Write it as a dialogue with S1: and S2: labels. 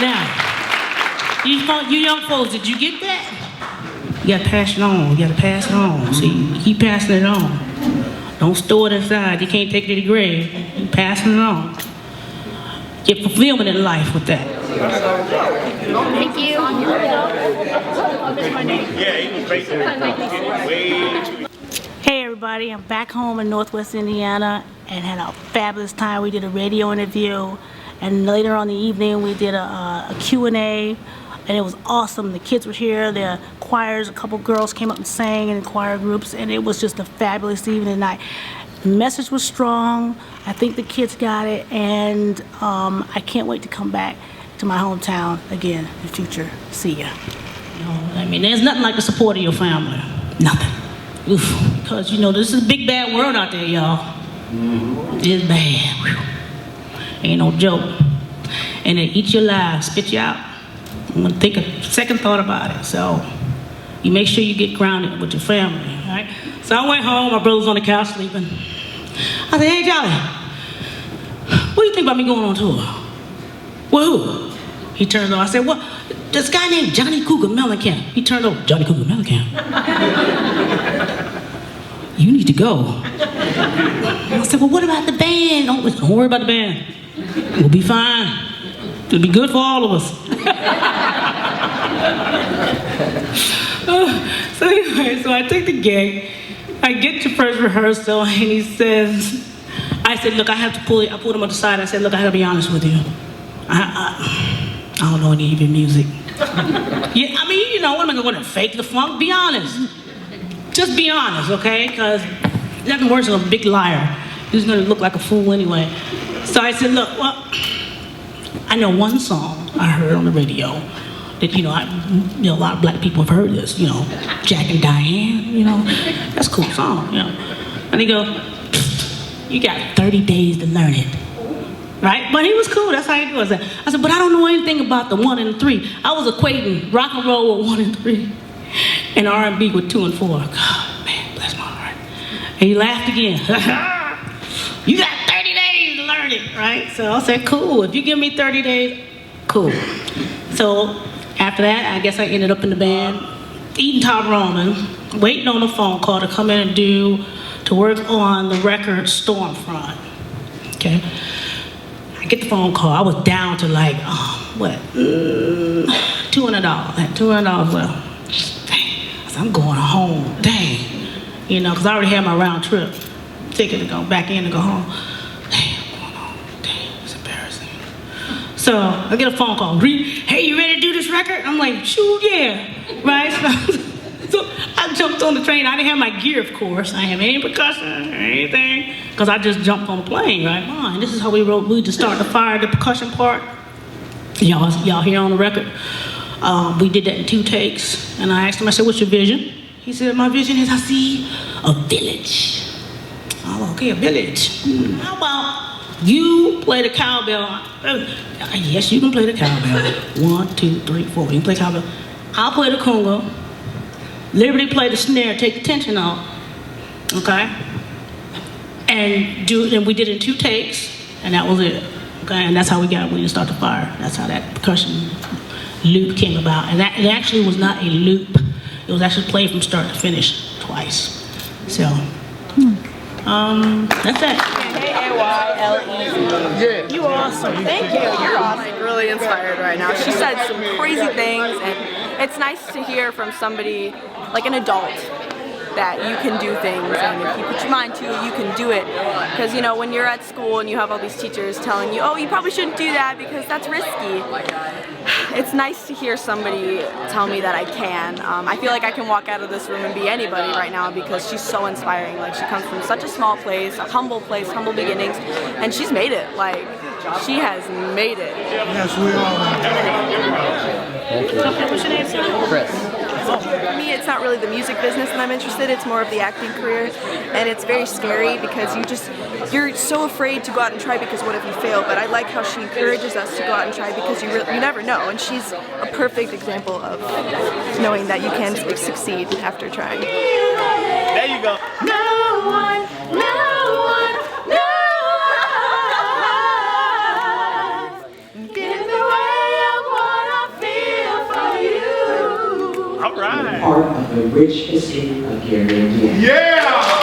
S1: Now, you young folks, did you get that? You gotta pass it on. You gotta pass it on. See, keep passing it on. Don't store it inside. You can't take it to the grave. Keep passing it on. Get fulfillment in life with that.
S2: Thank you.
S1: Hey everybody, I'm back home in Northwest Indiana and had a fabulous time. We did a radio interview, and later on in the evening we did a Q&A, and it was awesome. The kids were here, the choirs, a couple girls came up and sang in the choir groups, and it was just a fabulous evening night. The message was strong. I think the kids got it, and I can't wait to come back to my hometown again in the future. See ya. You know, I mean, there's nothing like the support of your family. Nothing. Oof. Because, you know, this is a big, bad world out there, y'all. It's bad. Whew. Ain't no joke. And they eat your lives, spit you out. I'm gonna take a second thought about it. So, you make sure you get grounded with your family, all right? So I went home, my brother's on the couch sleeping. I said, hey, Jolly, what do you think about me going on tour? Well, who? He turned over. I said, what? This guy named Johnny Cougar Mellencamp. He turned over, Johnny Cougar Mellencamp. You need to go. I said, well, what about the band? Don't worry about the band. We'll be fine. It'll be good for all of us. So anyway, so I take the gig. I get to first rehearsal, and he says, I said, look, I have to pull it. I pulled him on the side. I said, look, I gotta be honest with you. I don't know any of your music. Yeah, I mean, you know, what am I going to fake the funk? Be honest. Just be honest, okay? Because nothing worse than a big liar. He's going to look like a fool anyway. So I said, look, well, I know one song I heard on the radio that, you know, a lot of black people have heard this, you know, Jack and Diane, you know. That's a cool song, you know. And he goes, you got 30 days to learn it. Right? But he was cool, that's how he was. I said, but I don't know anything about the 1 and 3. I was equating rock and roll with 1 and 3 and R&B with 2 and 4. God, man, bless my heart. And he laughed again. You got 30 days to learn it, right? So I said, cool, if you give me 30 days, cool. So after that, I guess I ended up in the band, eating top ramen, waiting on a phone call to come in and to work on the record Stormfront, okay? I get the phone call. I was down to like, $200. I had $200 left. Dang. I said, I'm going home. Dang. You know, because I already had my round trip ticket to go back in and go home. Dang, I'm going home. Dang, it's embarrassing. So I get a phone call. Hey, you ready to do this record? I'm like, shoot, yeah. Right? So I jumped on the train. I didn't have my gear, of course. I didn't have any percussion or anything, because I just jumped on the plane, right? Oh, and this is how we wrote. We just started to fire the percussion part. Y'all hear on the record. We did that in 2 takes. And I asked him, I said, what's your vision? He said, my vision is I see a village. Oh, okay, a village. How about you play the cowbell? Yes, you can play the cowbell. 1, 2, 3, 4. You can play cowbell. I'll play the conga. Liberty play the snare, take the tension out. Okay? And we did it in 2 takes, and that was it. Okay, and that's how we got when you start the fire. That's how that percussion loop came about. And it actually was not a loop. It was actually played from start to finish twice. So, that's it.
S3: K-A-Y-L-E.
S4: Yeah.
S3: You are awesome. Thank you. You're awesome.
S5: Really inspired right now. She said some crazy things, and it's nice to hear from somebody, like an adult, that you can do things, and if you put your mind to it, you can do it. Because, you know, when you're at school and you have all these teachers telling you, oh, you probably shouldn't do that because that's risky. It's nice to hear somebody tell me that I can. I feel like I can walk out of this room and be anybody right now because she's so inspiring. Like, she comes from such a small place, humble beginnings, and she's made it. Like, she has made it.
S4: Yes, we are.
S3: Okay, what's your name, sir?
S6: Chris.
S5: For me, it's not really the music business that I'm interested in, it's more of the acting career, and it's very scary because you're so afraid to go out and try because what if you fail, but I like how she encourages us to go out and try because you never know, and she's a perfect example of knowing that you can succeed after trying.
S4: There you go.
S2: No one, no one, no one did it the way I
S4: All right.
S6: Part of the rich history of Gary.
S4: Yeah!